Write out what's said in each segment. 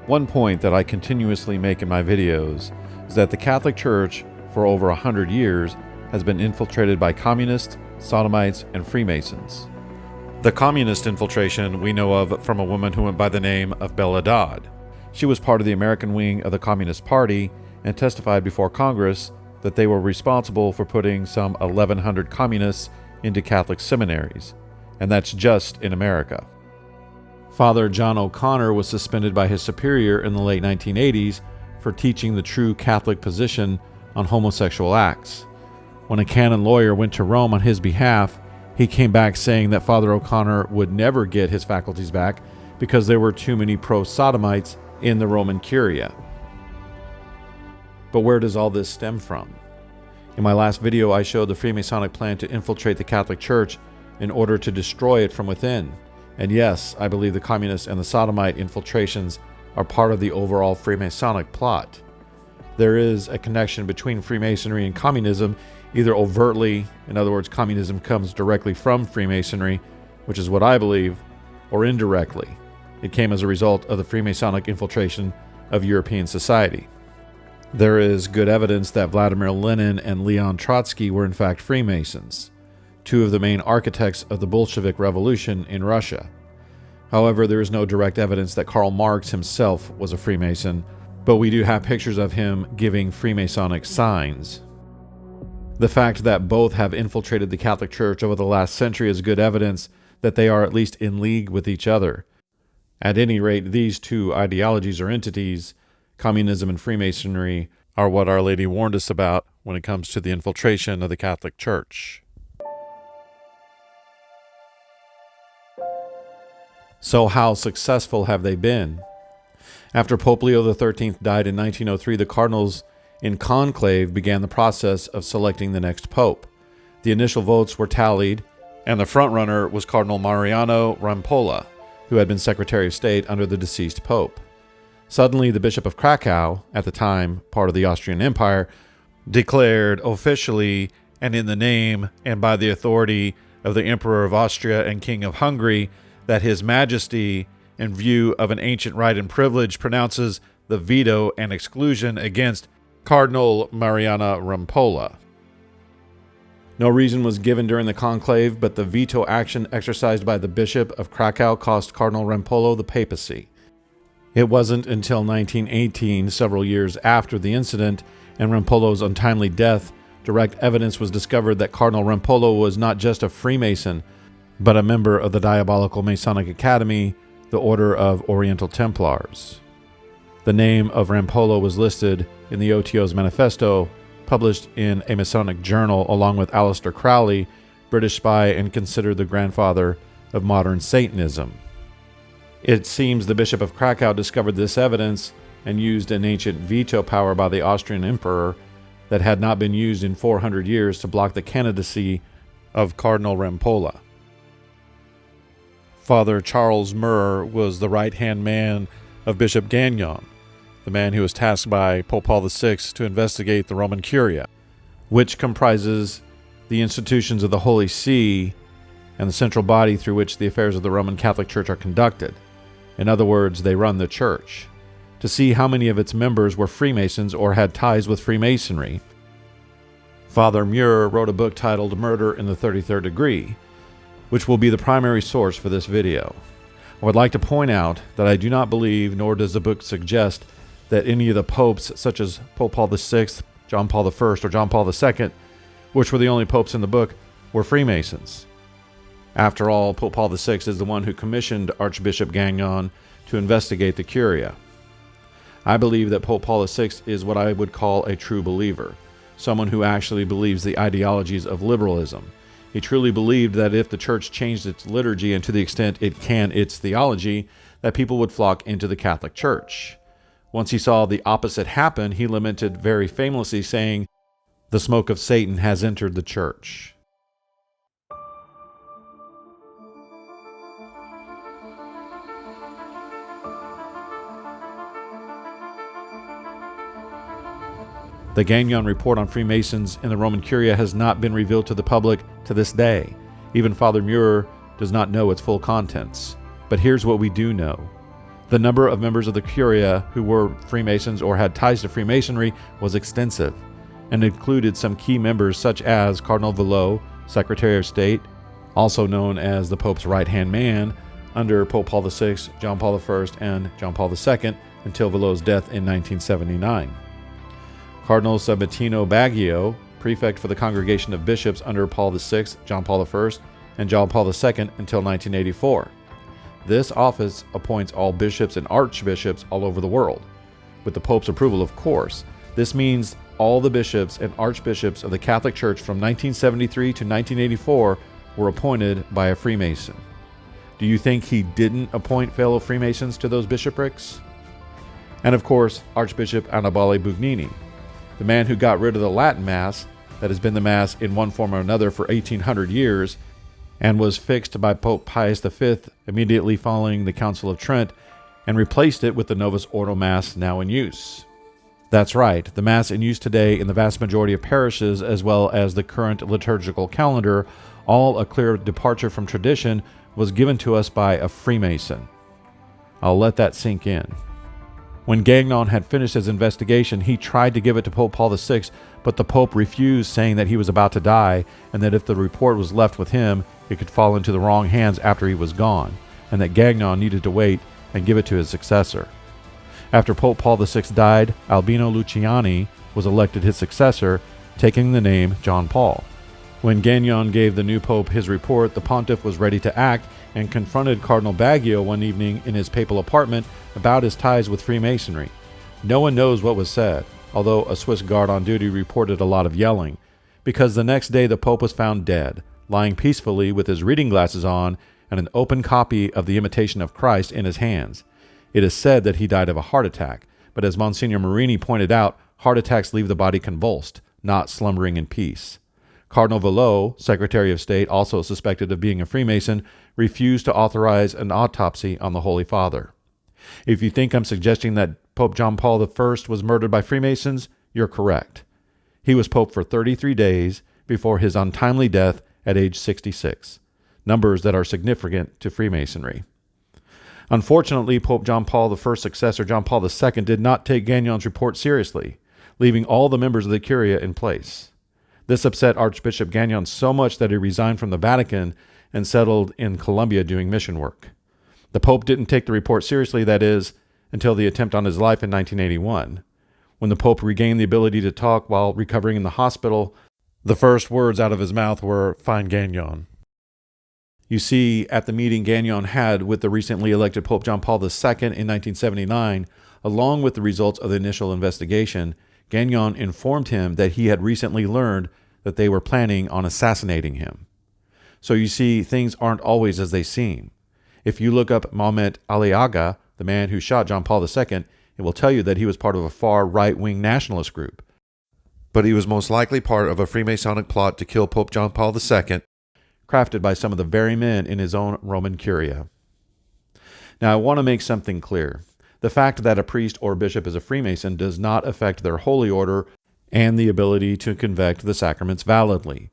One point that I continuously make in my videos is that the Catholic Church, for over 100 years, has been infiltrated by communists, sodomites, and Freemasons. The communist infiltration we know of from a woman who went by the name of Bella Dodd. She was part of the American wing of the Communist Party and testified before Congress that they were responsible for putting some 1,100 communists into Catholic seminaries, and that's just in America. Father John O'Connor was suspended by his superior in the late 1980s for teaching the true Catholic position on homosexual acts. When a canon lawyer went to Rome on his behalf, he came back saying that Father O'Connor would never get his faculties back because there were too many pro-sodomites in the Roman curia. But where does all this stem from? In my last video, I showed the Freemasonic plan to infiltrate the Catholic Church in order to destroy it from within. And yes, I believe the communist and the sodomite infiltrations are part of the overall Freemasonic plot. There is a connection between Freemasonry and communism, either overtly, in other words, communism comes directly from Freemasonry, which is what I believe, or indirectly. It came as a result of the Freemasonic infiltration of European society. There is good evidence that Vladimir Lenin and Leon Trotsky were in fact Freemasons, two of the main architects of the Bolshevik Revolution in Russia. However, there is no direct evidence that Karl Marx himself was a Freemason, but we do have pictures of him giving Freemasonic signs. The fact that both have infiltrated the Catholic Church over the last century is good evidence that they are at least in league with each other. At any rate, these two ideologies or entities, communism and Freemasonry, are what Our Lady warned us about when it comes to the infiltration of the Catholic Church. So how successful have they been? After Pope Leo XIII died in 1903, the cardinals in conclave began the process of selecting the next pope. The initial votes were tallied, and the frontrunner was Cardinal Mariano Rampolla, who had been Secretary of State under the deceased pope. Suddenly, the Bishop of Krakow, at the time part of the Austrian Empire, declared officially and in the name and by the authority of the Emperor of Austria and King of Hungary that His Majesty, in view of an ancient right and privilege, pronounces the veto and exclusion against Cardinal Mariano Rampolla. No reason was given during the conclave, but the veto action exercised by the Bishop of Krakow cost Cardinal Rampolla the papacy. It wasn't until 1918, several years after the incident and Rampolla's untimely death, direct evidence was discovered that Cardinal Rampolla was not just a Freemason, but a member of the diabolical Masonic Academy, the Order of Oriental Templars. The name of Rampolla was listed in the OTO's manifesto, published in a Masonic journal along with Aleister Crowley, British spy and considered the grandfather of modern Satanism. It seems the Bishop of Krakow discovered this evidence and used an ancient veto power by the Austrian Emperor that had not been used in 400 years to block the candidacy of Cardinal Rampolla. Father Charles Murr was the right-hand man of Bishop Gagnon, the man who was tasked by Pope Paul VI to investigate the Roman Curia, which comprises the institutions of the Holy See and the central body through which the affairs of the Roman Catholic Church are conducted. In other words, they run the church. To see how many of its members were Freemasons or had ties with Freemasonry, Father Muir wrote a book titled Murder in the 33rd Degree, which will be the primary source for this video. I would like to point out that I do not believe, nor does the book suggest, that any of the popes, such as Pope Paul VI, John Paul I, or John Paul II, which were the only popes in the book, were Freemasons. After all, Pope Paul VI is the one who commissioned Archbishop Gagnon to investigate the Curia. I believe that Pope Paul VI is what I would call a true believer, someone who actually believes the ideologies of liberalism. He truly believed that if the church changed its liturgy and to the extent it can its theology, that people would flock into the Catholic Church. Once he saw the opposite happen, he lamented very famously, saying, "The smoke of Satan has entered the church." The Gagnon report on Freemasons in the Roman Curia has not been revealed to the public to this day. Even Father Muir does not know its full contents. But here's what we do know. The number of members of the curia who were Freemasons or had ties to Freemasonry was extensive, and included some key members such as Cardinal Villot, Secretary of State, also known as the Pope's right-hand man, under Pope Paul VI, John Paul I, and John Paul II, until Villot's death in 1979. Cardinal Sabatino Baggio, prefect for the Congregation of Bishops under Paul VI, John Paul I, and John Paul II until 1984. This office appoints all bishops and archbishops all over the world, with the Pope's approval, of course. This means all the bishops and archbishops of the Catholic Church from 1973 to 1984 were appointed by a Freemason. Do you think he didn't appoint fellow Freemasons to those bishoprics? And of course, Archbishop Annibale Bugnini, the man who got rid of the Latin Mass, that has been the Mass in one form or another for 1800 years, and was fixed by Pope Pius V immediately following the Council of Trent, and replaced it with the Novus Ordo Mass now in use. That's right, the Mass in use today in the vast majority of parishes, as well as the current liturgical calendar, all a clear departure from tradition, was given to us by a Freemason. I'll let that sink in. When Gagnon had finished his investigation, he tried to give it to Pope Paul VI, but the Pope refused, saying that he was about to die, and that if the report was left with him, it could fall into the wrong hands after he was gone, and that Gagnon needed to wait and give it to his successor. After Pope Paul VI died, Albino Luciani was elected his successor, taking the name John Paul. When Gagnon gave the new pope his report, the pontiff was ready to act and confronted Cardinal Baggio one evening in his papal apartment about his ties with Freemasonry. No one knows what was said, although a Swiss guard on duty reported a lot of yelling, because the next day the pope was found dead, lying peacefully with his reading glasses on and an open copy of the Imitation of Christ in his hands. It is said that he died of a heart attack, but as Monsignor Marini pointed out, heart attacks leave the body convulsed, not slumbering in peace. Cardinal Villot, Secretary of State, also suspected of being a Freemason, refused to authorize an autopsy on the Holy Father. If you think I'm suggesting that Pope John Paul I was murdered by Freemasons, you're correct. He was pope for 33 days before his untimely death at age 66, numbers that are significant to Freemasonry. Unfortunately, Pope John Paul I's successor, John Paul II, did not take Gagnon's report seriously, leaving all the members of the curia in place. This upset Archbishop Gagnon so much that he resigned from the Vatican and settled in Colombia doing mission work. The Pope didn't take the report seriously, that is, until the attempt on his life in 1981. When the Pope regained the ability to talk while recovering in the hospital, the first words out of his mouth were, "Find Gagnon." You see, at the meeting Gagnon had with the recently elected Pope John Paul II in 1979, along with the results of the initial investigation, Gagnon informed him that he had recently learned that they were planning on assassinating him. So you see, things aren't always as they seem. If you look up Mahomet Aliaga, the man who shot John Paul II, it will tell you that he was part of a far right-wing nationalist group. But he was most likely part of a Freemasonic plot to kill Pope John Paul II, crafted by some of the very men in his own Roman curia. Now, I want to make something clear. The fact that a priest or bishop is a Freemason does not affect their holy order and the ability to convect the sacraments validly.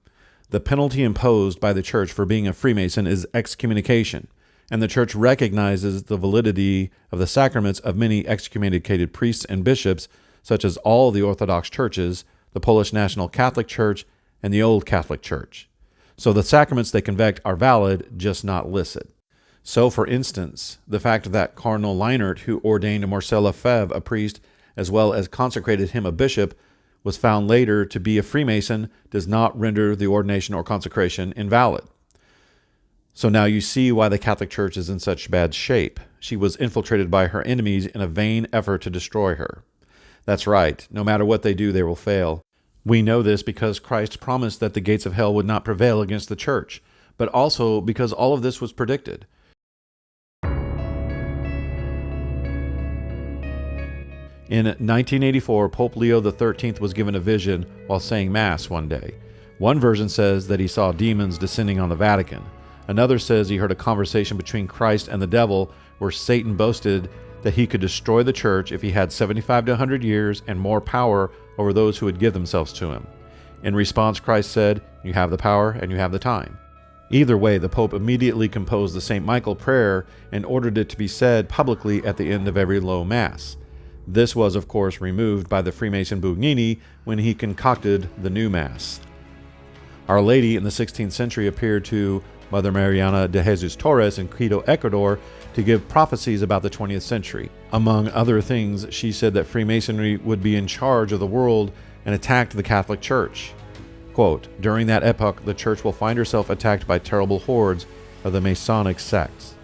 The penalty imposed by the Church for being a Freemason is excommunication, and the Church recognizes the validity of the sacraments of many excommunicated priests and bishops, such as all the Orthodox churches, the Polish National Catholic Church, and the Old Catholic Church. So the sacraments they convect are valid, just not licit. So, for instance, the fact that Cardinal Leinert, who ordained Marcel Lefebvre a priest as well as consecrated him a bishop, was found later to be a Freemason does not render the ordination or consecration invalid. So now you see why the Catholic Church is in such bad shape. She was infiltrated by her enemies in a vain effort to destroy her. That's right, no matter what they do, they will fail. We know this because Christ promised that the gates of hell would not prevail against the Church, but also because all of this was predicted. In 1984, Pope Leo XIII was given a vision while saying Mass one day. One version says that he saw demons descending on the Vatican. Another says he heard a conversation between Christ and the devil where Satan boasted that he could destroy the Church if he had 75 to 100 years and more power over those who would give themselves to him. In response, Christ said, "You have the power and you have the time." Either way, the Pope immediately composed the St. Michael prayer and ordered it to be said publicly at the end of every low Mass. This was, of course, removed by the Freemason Bugnini when he concocted the new Mass. Our Lady in the 16th century appeared to Mother Mariana de Jesus Torres in Quito, Ecuador, to give prophecies about the 20th century. Among other things, she said that Freemasonry would be in charge of the world and attacked the Catholic Church. Quote, "During that epoch, the Church will find herself attacked by terrible hordes of the Masonic sects.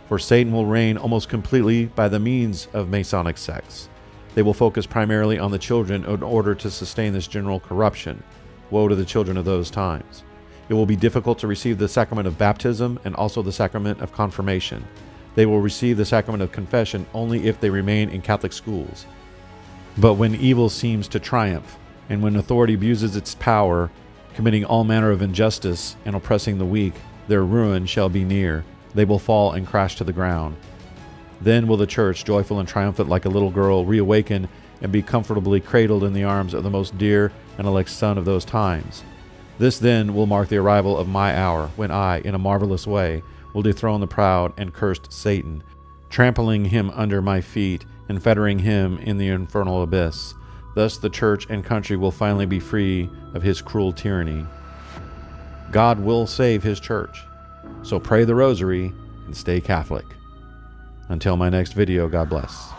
For Satan will reign almost completely by the means of Masonic sects. They will focus primarily on the children in order to sustain this general corruption. Woe to the children of those times. It will be difficult to receive the sacrament of baptism and also the sacrament of confirmation. They will receive the sacrament of confession only if they remain in Catholic schools. But when evil seems to triumph, and when authority abuses its power, committing all manner of injustice and oppressing the weak, their ruin shall be near. They will fall and crash to the ground. Then will the Church, joyful and triumphant like a little girl, reawaken and be comfortably cradled in the arms of the most dear and elect Son of those times. This then will mark the arrival of my hour, when I, in a marvelous way, will dethrone the proud and cursed Satan, trampling him under my feet and fettering him in the infernal abyss. Thus the Church and country will finally be free of his cruel tyranny. God will save his Church. So pray the Rosary and stay Catholic. Until my next video, God bless.